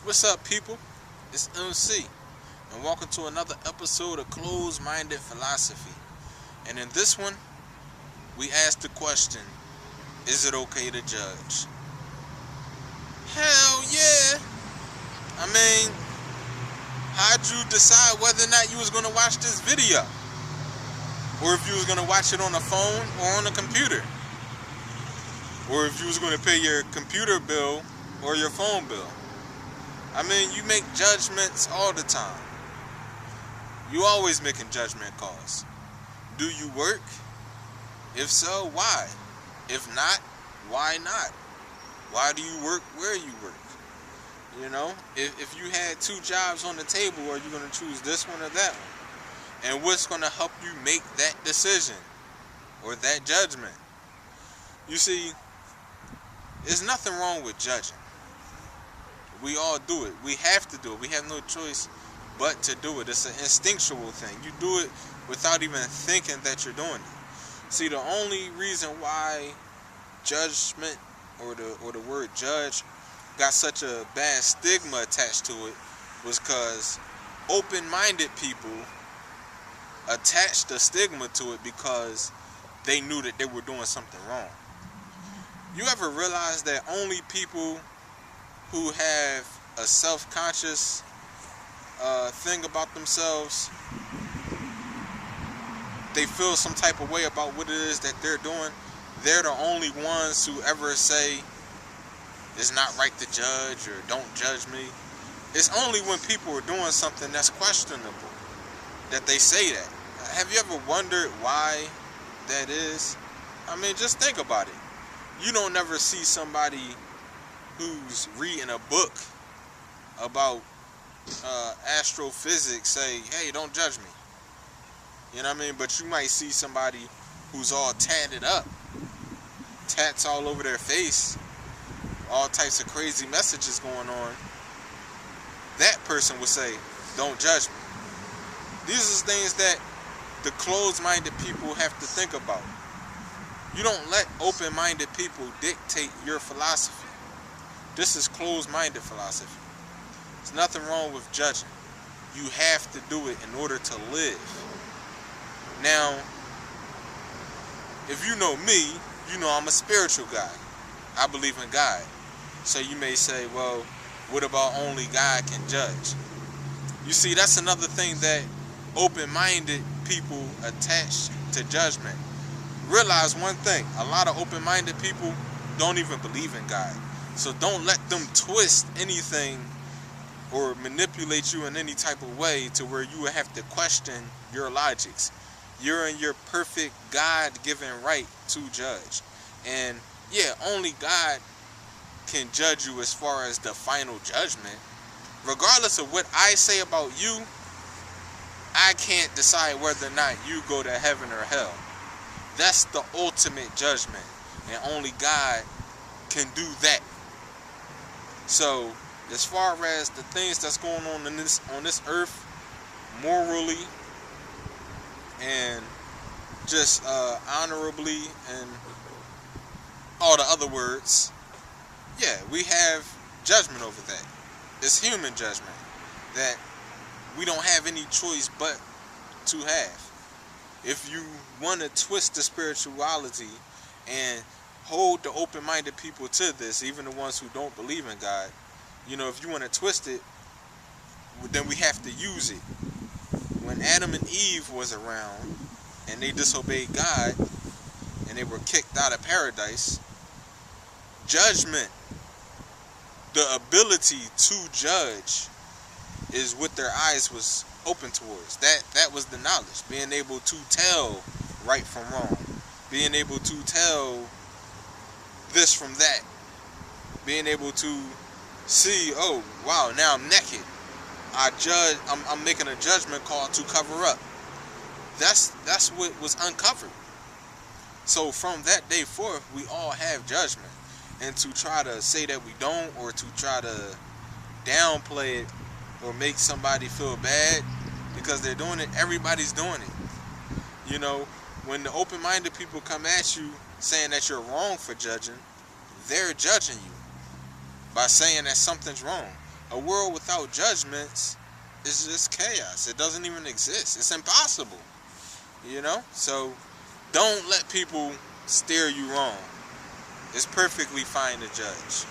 What's up, people? It's MC, and welcome to another episode of Closed Minded Philosophy. And in this one, we ask the question: is it okay to judge? Hell yeah! I mean, how'd you decide whether or not you was gonna watch this video, or if you was gonna watch it on a phone or on a computer, or if you was gonna pay your computer bill or your phone bill? I mean, you make judgments all the time. You always making judgment calls. Do you work? If so, why? If not, why not? Why do you work where you work? You know, if you had two jobs on the table, are you going to choose this one or that one? And what's going to help you make that decision or that judgment? You see, there's nothing wrong with judging. We all do it. We have to do it. We have no choice but to do it. It's an instinctual thing. You do it without even thinking that you're doing it. See, the only reason why judgment or the word judge got such a bad stigma attached to it was because open-minded people attached a stigma to it because they knew that they were doing something wrong. You ever realize that only people who have a self-conscious thing about themselves, they feel some type of way about what it is that they're doing, they're the only ones who ever say it's not right to judge or don't judge me. It's only when people are doing something that's questionable that they say that. Have you ever wondered why that is? I mean, just think about it. You don't never see somebody who's reading a book about astrophysics say, hey, don't judge me. You know what I mean? But you might see somebody who's all tatted up, tats all over their face, all types of crazy messages going on. That person would say, don't judge me. These are things that the closed-minded people have to think about. You don't let open-minded people dictate your philosophy. This is closed-minded philosophy. There's nothing wrong with judging. You have to do it in order to live. Now, if you know me, you know I'm a spiritual guy. I believe in God. So you may say, well, what about only God can judge? You see, that's another thing that open-minded people attach to judgment. Realize one thing, a lot of open-minded people don't even believe in God. So don't let them twist anything or manipulate you in any type of way to where you would have to question your logics. You're in your perfect God-given right to judge. And yeah, only God can judge you as far as the final judgment. Regardless of what I say about you, I can't decide whether or not you go to heaven or hell. That's the ultimate judgment. And only God can do that. So, as far as the things that's going on in this earth, morally and just honorably and all the other words, yeah, we have judgment over that. It's human judgment that we don't have any choice but to have. If you want to twist the spirituality and hold the open-minded people to this, even the ones who don't believe in God, you know, if you want to twist it, then we have to use it. When Adam and Eve was around and they disobeyed God and they were kicked out of paradise, judgment, the ability to judge, is what their eyes was open towards. That was the knowledge, being able to tell right from wrong, being able to tell this from that, being able to see, oh wow, now I'm naked. I'm making a judgment call to cover up. That's what was uncovered. So from that day forth, we all have judgment. And to try to say that we don't, or to try to downplay it or make somebody feel bad because they're doing it, everybody's doing it. You know, when the open-minded people come at you saying that you're wrong for judging, they're judging you by saying that something's wrong. A world without judgments is just chaos. It doesn't even exist. It's impossible. You know? So don't let people steer you wrong. It's perfectly fine to judge.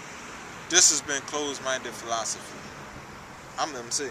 This has been Closed-Minded Philosophy. I'm MC.